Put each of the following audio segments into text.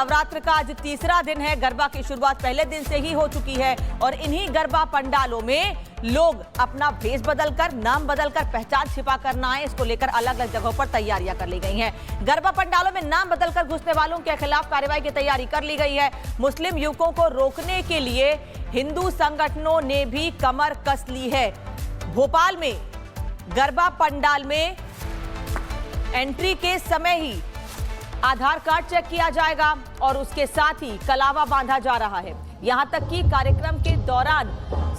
नवरात्र का आज तीसरा दिन है। गरबा की शुरुआत पहले दिन से ही हो चुकी है और इन्हीं गरबा पंडालों में लोग अपना भेष बदलकर, नाम बदलकर, पहचान छिपा कर ना आए, इसको लेकर अलग अलग जगहों पर तैयारियां कर ली गई हैं। गरबा पंडालों में नाम बदलकर घुसने वालों के खिलाफ कार्रवाई की तैयारी कर ली गई है। मुस्लिम युवकों को रोकने के लिए हिंदू संगठनों ने भी कमर कस ली है। भोपाल में गरबा पंडाल में एंट्री के समय ही आधार कार्ड चेक किया जाएगा और उसके साथ ही कलावा बांधा जा रहा है। यहां तक कि कार्यक्रम के दौरान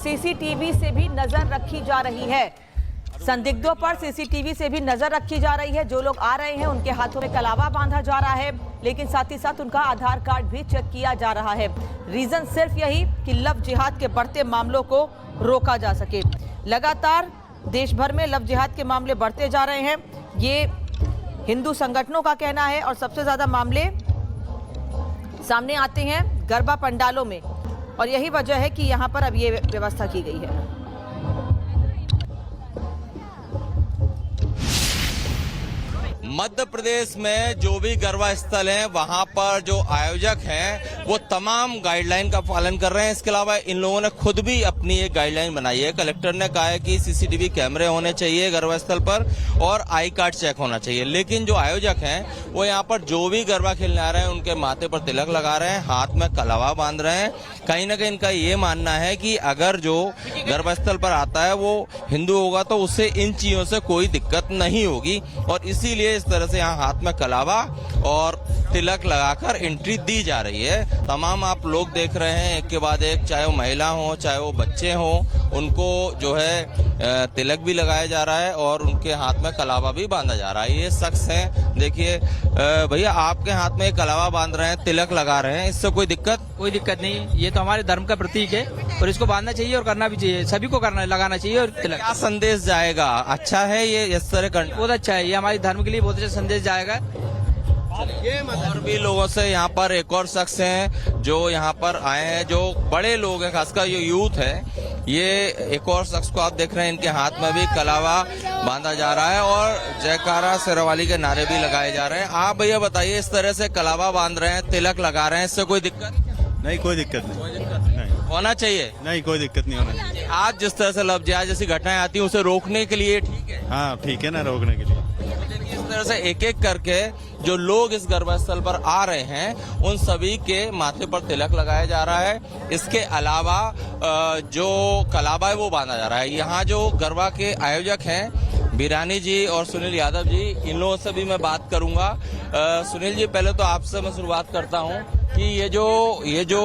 सीसीटीवी से भी नजर रखी जा रही है। संदिग्धों पर सीसीटीवी से भी नजर रखी जा रही है। जो लोग आ रहे हैं उनके हाथों में कलावा बांधा जा रहा है, लेकिन साथ ही साथ उनका आधार कार्ड भी चेक किया जा रहा है। रीजन सिर्फ यही कि लव जिहाद के बढ़ते मामलों को रोका जा सके। लगातार देश भर में लव जिहाद के मामले बढ़ते जा रहे हैं, ये हिंदू संगठनों का कहना है और सबसे ज्यादा मामले सामने आते हैं गरबा पंडालों में और यही वजह है कि यहां पर अब ये व्यवस्था की गई है। मध्य प्रदेश में जो भी गरबा स्थल हैं वहां पर जो आयोजक हैं वो तमाम गाइडलाइन का पालन कर रहे हैं। इसके अलावा इन लोगों ने खुद भी अपनी एक गाइडलाइन बनाई है। कलेक्टर ने कहा है कि सीसीटीवी कैमरे होने चाहिए गरबा स्थल पर और आई कार्ड चेक होना चाहिए। लेकिन जो आयोजक हैं वो यहाँ पर जो भी गरबा खेलने आ रहे हैं उनके माथे पर तिलक लगा रहे हैं, हाथ में कलावा बांध रहे हैं। कहीं ना कहीं इनका ये मानना है कि अगर जो गरबा स्थल पर आता है वो हिंदू होगा तो उससे इन चीजों से कोई दिक्कत नहीं होगी और इसीलिए इस तरह से यहाँ हाथ में कलावा और तिलक लगाकर एंट्री दी जा रही है। तमाम आप लोग देख रहे हैं एक के बाद एक, चाहे वो महिला हो चाहे वो बच्चे हो, उनको जो है तिलक भी लगाया जा रहा है और उनके हाथ में कलावा भी बांधा जा रहा है। ये शख्स हैं, देखिए भैया आपके हाथ में कलावा बांध रहे हैं, तिलक लगा रहे हैं, इससे कोई दिक्कत? कोई दिक्कत नहीं, ये तो हमारे धर्म का प्रतीक है और इसको बांधना चाहिए और करना भी चाहिए, सभी को करना लगाना चाहिए। और तिलक क्या संदेश जाएगा? अच्छा है ये इस तरह करना? बहुत अच्छा है, ये हमारे धर्म के लिए बहुत अच्छा संदेश जाएगा। और भी लोगों से यहाँ पर एक और शख्स हैं जो यहाँ पर आए हैं, जो बड़े लोग हैं, खासकर ये यूथ है। ये एक और शख्स को आप देख रहे हैं, इनके हाथ में भी कलावा बांधा जा रहा है और जयकारा शेरवाली के नारे भी लगाए जा रहे हैं। आप भैया बताइए, इस तरह से कलावा बांध रहे हैं, तिलक लगा रहे हैं, इससे कोई दिक्कत? नहीं, कोई दिक्कत नहीं। होना चाहिए? नहीं, कोई दिक्कत नहीं होना चाहिए। आज जिस तरह से लव जिहाद जैसी घटनाएं आती हैं उसे रोकने के लिए ठीक है? हाँ ठीक है ना, रोकने के लिए। इस तरह से एक एक करके जो लोग इस गरबा स्थल पर आ रहे हैं उन सभी के माथे पर तिलक लगाया जा रहा है। इसके अलावा जो कलावा है वो बांधा जा रहा है। यहाँ जो गरबा के आयोजक हैं बिरानी जी और सुनील यादव जी, इन लोगों से भी मैं बात करूंगा। सुनील जी, पहले तो आपसे मैं शुरुआत करता हूं कि ये जो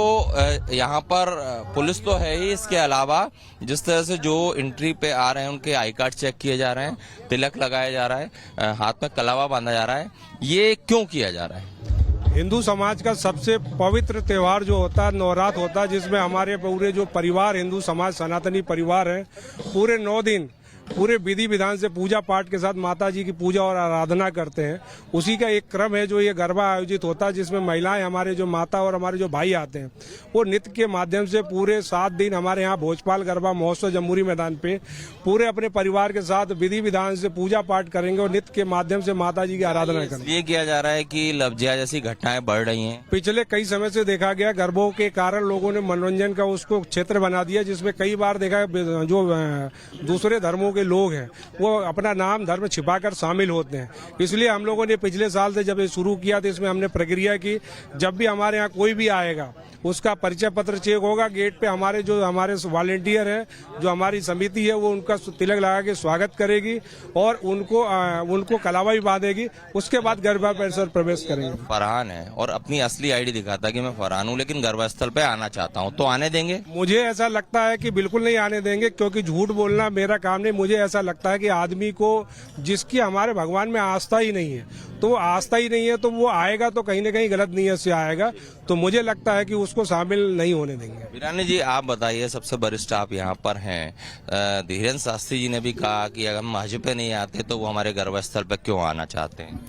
यहाँ पर पुलिस तो है ही, इसके अलावा जिस तरह से जो एंट्री पे आ रहे हैं उनके आई कार्ड चेक किए जा रहे हैं, तिलक लगाया जा रहा है, हाथ में कलावा बांधा जा रहा है, ये क्यों किया जा रहा है? हिंदू समाज का सबसे पवित्र त्योहार जो होता है नवरात्र होता है, जिसमें हमारे पूरे जो परिवार हिंदू समाज सनातनी परिवार है पूरे 9 दिन पूरे विधि विधान से पूजा पाठ के साथ माता जी की पूजा और आराधना करते हैं। उसी का एक क्रम है जो ये गरबा आयोजित होता है, जिसमें महिलाएं, हमारे जो माता और हमारे जो भाई आते हैं वो नृत्य के माध्यम से पूरे 7 दिन हमारे यहाँ भोजपाल गरबा महोत्सव जम्बूरी मैदान पे पूरे अपने परिवार के साथ विधि विधान से पूजा पाठ करेंगे और नृत्य के माध्यम से माता जी की आराधना करेंगे। ये किया जा रहा है कि लव जिहाद जैसी घटनाएं बढ़ रही हैं। पिछले कई समय से देखा गया गरबों के कारण लोगों ने मनोरंजन का उसको क्षेत्र बना दिया, जिसमें कई बार देखा जो दूसरे धर्मों के लोग हैं वो अपना नाम धर्म छिपाकर शामिल होते हैं। इसलिए हम लोगों ने पिछले साल से जब ये शुरू किया तो इसमें हमने प्रक्रिया की, जब भी हमारे यहाँ कोई भी आएगा उसका परिचय पत्र चेक होगा। गेट पे हमारे वॉलेंटियर हैं, जो हमारी समिति है, वो उनका तिलक लगा के स्वागत करेगी और उनको कलावा भी बांधेगी। उसके बाद गरबा परिसर प्रवेश करेंगे। फरहान है और अपनी असली आईडी दिखाता कि मैं फरहान हूँ, लेकिन गरबा स्थल पे आना चाहता हूँ, तो आने देंगे? मुझे ऐसा लगता है कि बिल्कुल नहीं आने देंगे, क्योंकि झूठ बोलना मेरा काम नहीं। मुझे ऐसा लगता है कि आदमी को जिसकी हमारे भगवान में आस्था ही नहीं है, तो आस्था ही नहीं है, तो वो आएगा तो कहीं न कहीं गलत नीयत से आएगा, तो मुझे लगता है कि उसको शामिल नहीं होने देंगे। बिरानी जी, आप बताइए, सबसे वरिष्ठ आप यहाँ पर हैं। धीरेन्द्र शास्त्री जी ने भी कहा कि अगर हम महजिद पे नहीं आते तो वो हमारे गरबा स्थल पर क्यों आना चाहते हैं?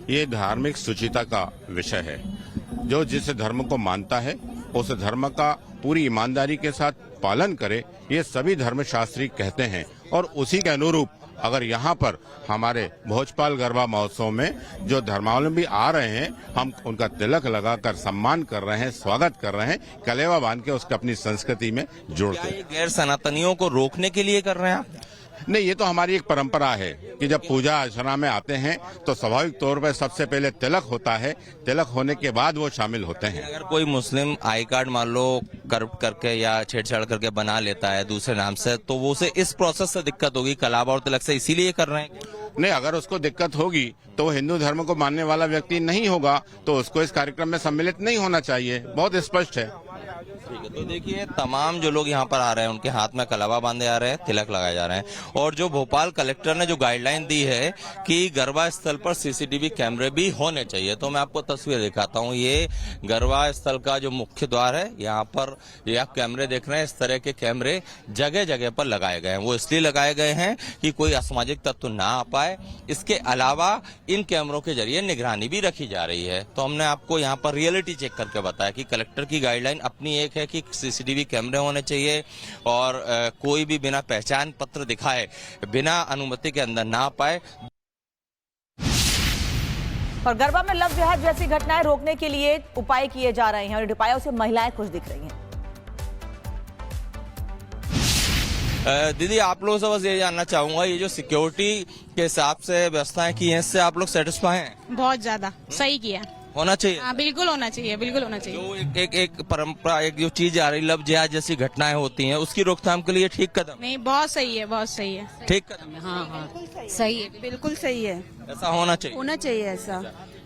ये धार्मिक शुचिता का विषय है। जो जिस धर्म को मानता है उस धर्म का पूरी ईमानदारी के साथ पालन करे, ये सभी धर्मशास्त्री कहते हैं और उसी के अनुरूप अगर यहाँ पर हमारे भोजपाल गरबा महोत्सव में जो धर्मावलंबी आ रहे हैं, हम उनका तिलक लगाकर सम्मान कर रहे हैं, स्वागत कर रहे हैं, कलेवा बांध के उसको अपनी संस्कृति में जोड़ते हैं। गैर सनातनियों को रोकने के लिए कर रहे हैं आप? नहीं, ये तो हमारी एक परंपरा है कि जब पूजा अर्चना में आते हैं तो स्वाभाविक तौर पर सबसे पहले तिलक होता है, तिलक होने के बाद वो शामिल होते हैं। अगर कोई मुस्लिम आई कार्ड मान लो करप्ट करके या छेड़छाड़ करके बना लेता है दूसरे नाम से, तो वो उसे इस प्रोसेस से दिक्कत होगी कलावा और तिलक से, इसीलिए कर रहे हैं? नहीं, अगर उसको दिक्कत होगी तो वो हिंदू धर्म को मानने वाला व्यक्ति नहीं होगा, तो उसको इस कार्यक्रम में सम्मिलित नहीं होना चाहिए। बहुत स्पष्ट है। ठीक है, तो देखिए तमाम जो लोग यहाँ पर आ रहे हैं उनके हाथ में कलावा बांधे आ रहे हैं, तिलक लगाए जा रहे हैं। और जो भोपाल कलेक्टर ने जो गाइडलाइन दी है कि गरबा स्थल पर सीसीटीवी कैमरे भी होने चाहिए, तो मैं आपको तस्वीर दिखाता हूँ। ये गरबा स्थल का जो मुख्य द्वार है, यहाँ पर ये आप कैमरे देख रहे हैं, इस तरह के कैमरे जगह जगह पर लगाए गए हैं। वो इसलिए लगाए गए हैं कि कोई असामाजिक तत्व ना आ पाए। इसके अलावा इन कैमरों के जरिए निगरानी भी रखी जा रही है। तो हमने आपको यहाँ पर रियलिटी चेक करके बताया कि कलेक्टर की गाइडलाइन अपनी एक है कि सीसीटीवी कैमरे होने चाहिए और कोई भी बिना पहचान पत्र दिखाए, बिना अनुमति के अंदर ना पाए। और गरबा में लव जिहाद जैसी घटनाएं रोकने के लिए उपाय किए जा रहे हैं और इन उपायों से महिलाएं खुश दिख रही हैं। दीदी, आप लोगों से बस ये जानना चाहूंगा, ये जो सिक्योरिटी के हिसाब से व्यवस्थाएं की हैं, इससे आप लोग सेटिस्फाई हैं? बहुत ज्यादा सही किया। होना चाहिए? हाँ, बिल्कुल होना चाहिए, बिल्कुल होना चाहिए। जो एक परंपरा, एक जो चीज आ रही लव जिहाद जैसी घटनाएं होती हैं, उसकी रोकथाम के लिए ठीक कदम? नहीं, बहुत सही है, बहुत सही है। ठीक कदम है। हाँ, सही है, बिल्कुल सही है। ऐसा होना चाहिए? होना चाहिए ऐसा।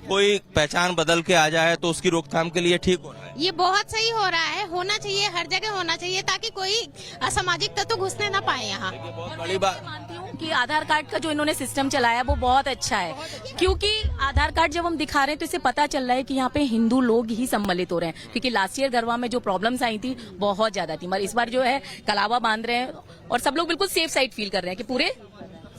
कोई पहचान बदल के आ जाए तो उसकी रोकथाम के लिए ठीक होना है? ये बहुत सही हो रहा है, होना चाहिए, हर जगह होना चाहिए, ताकि कोई असामाजिक तत्व घुसने ना पाए यहाँ। बहुत बड़ी बात मानती हूँ कि आधार कार्ड का जो इन्होंने सिस्टम चलाया वो बहुत अच्छा है, क्योंकि आधार कार्ड जब हम दिखा रहे हैं तो इससे पता चल रहा है कि यहाँ पे हिंदू लोग ही सम्मिलित हो रहे हैं। क्योंकि लास्ट ईयर गरबा में जो प्रॉब्लम्स आई थी बहुत ज्यादा थी, मगर इस बार जो है कलावा बांध रहे हैं और सब लोग बिल्कुल सेफ साइड फील कर रहे हैं कि पूरे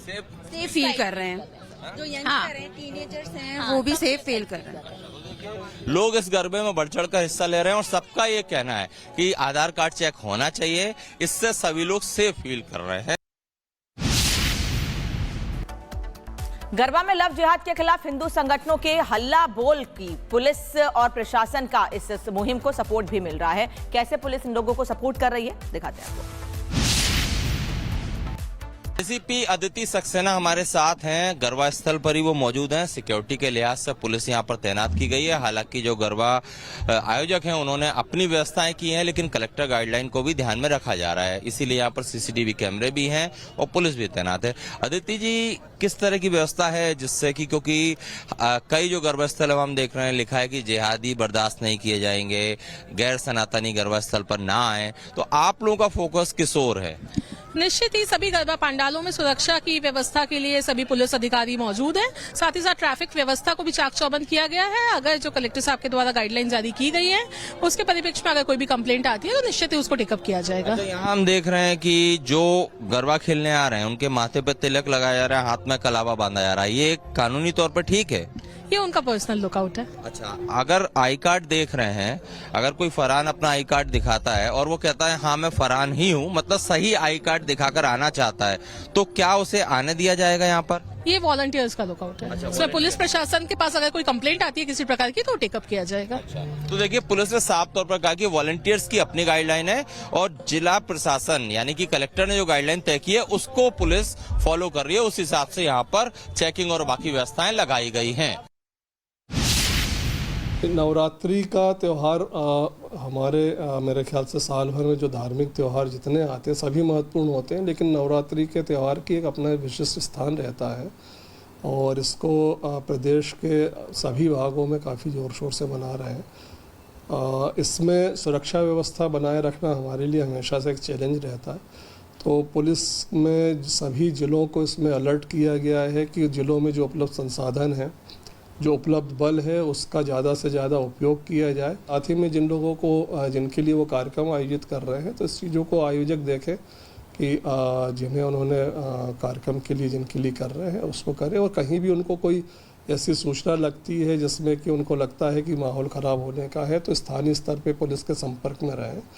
सेफ फील कर रहे हैं। जो यंगस्टर हैं, टीनेजर्स हैं, वो भी सेफ फील कर रहे हैं। लोग इस गरबे में बढ़ चढ़ कर हिस्सा ले रहे हैं और सबका ये कहना है कि आधार कार्ड चेक होना चाहिए, इससे सभी लोग सेफ फील कर रहे हैं। गरबा में लव जिहाद के खिलाफ हिंदू संगठनों के हल्ला बोल की पुलिस और प्रशासन का इस मुहिम को सपोर्ट भी मिल रहा है। कैसे पुलिस इन लोगों को सपोर्ट कर रही है, दिखाते हैं आपको। एसीपी अदिति सक्सेना हमारे साथ हैं, गरबा स्थल पर ही वो मौजूद हैं। सिक्योरिटी के लिहाज से पुलिस यहां पर तैनात की गई है। हालांकि जो गरबा आयोजक हैं उन्होंने अपनी व्यवस्थाएं की हैं, लेकिन कलेक्टर गाइडलाइन को भी ध्यान में रखा जा रहा है, इसीलिए यहां पर सीसीटीवी कैमरे भी हैं और पुलिस भी तैनात है। अदिति जी, किस तरह की व्यवस्था है जिससे कि, क्योंकि कई जो गरबा स्थल हम देख रहे हैं लिखा है कि जिहादी बर्दाश्त नहीं किए जाएंगे, गैर सनातनी गरबा स्थल पर ना आए, तो आप लोगों का फोकस किस ओर है? निश्चित ही सभी गरबा पंडालों में सुरक्षा की व्यवस्था के लिए सभी पुलिस अधिकारी मौजूद हैं। साथ ही साथ ट्रैफिक व्यवस्था को भी चाक चौबंद किया गया है। अगर जो कलेक्टर साहब के द्वारा गाइडलाइन जारी की गई है उसके परिप्रेक्ष्य में अगर कोई भी कंप्लेंट आती है तो निश्चित ही उसको टेकअप किया जाएगा। अच्छा, यहाँ हम देख रहे हैं कि जो गरबा खेलने आ रहे हैं उनके माथे पर तिलक लगाया जा रहा है, हाथ में कलावा बांधा जा रहा है, ये कानूनी तौर पर ठीक है? ये उनका पर्सनल लुकआउट है। अच्छा, अगर आई कार्ड देख रहे हैं, अगर कोई फरहान अपना आई कार्ड दिखाता है और वो कहता है हाँ मैं फरहान ही हूँ, मतलब सही आई कार्ड दिखाकर आना चाहता है, तो क्या उसे आने दिया जाएगा यहाँ पर? ये वॉलंटियर्स का लुकआउट है। इसमें पुलिस प्रशासन के पास अगर कोई कंप्लेंट आती है किसी प्रकार की तो टेकअप किया जाएगा। तो देखिए, पुलिस ने साफ तौर पर कहा कि वॉलंटियर्स की अपनी गाइडलाइन है और जिला प्रशासन यानी कि कलेक्टर ने जो गाइडलाइन तय की है उसको पुलिस फॉलो कर रही है। उस हिसाब से यहाँ पर चेकिंग और बाकी व्यवस्थाएं लगाई गई हैं। नवरात्रि का त्यौहार हमारे मेरे ख्याल से साल भर में जो धार्मिक त्यौहार जितने आते हैं सभी महत्वपूर्ण होते हैं, लेकिन नवरात्रि के त्यौहार की एक अपना विशिष्ट स्थान रहता है और इसको प्रदेश के सभी भागों में काफ़ी ज़ोर शोर से मना रहे हैं। इसमें सुरक्षा व्यवस्था बनाए रखना हमारे लिए हमेशा से एक चैलेंज रहता है, तो पुलिस में सभी ज़िलों को इसमें अलर्ट किया गया है कि ज़िलों में जो उपलब्ध संसाधन हैं, जो उपलब्ध बल है, उसका ज़्यादा से ज़्यादा उपयोग किया जाए। साथ ही में जिन लोगों को जिनके लिए वो कार्यक्रम आयोजित कर रहे हैं तो इस चीज़ों को आयोजक देखें कि जिन्हें उन्होंने कार्यक्रम के लिए जिनके लिए कर रहे हैं उसको करें, और कहीं भी उनको कोई ऐसी सूचना लगती है जिसमें कि उनको लगता है कि माहौल ख़राब होने का है तो स्थानीय स्तर पे पुलिस के संपर्क में रहें।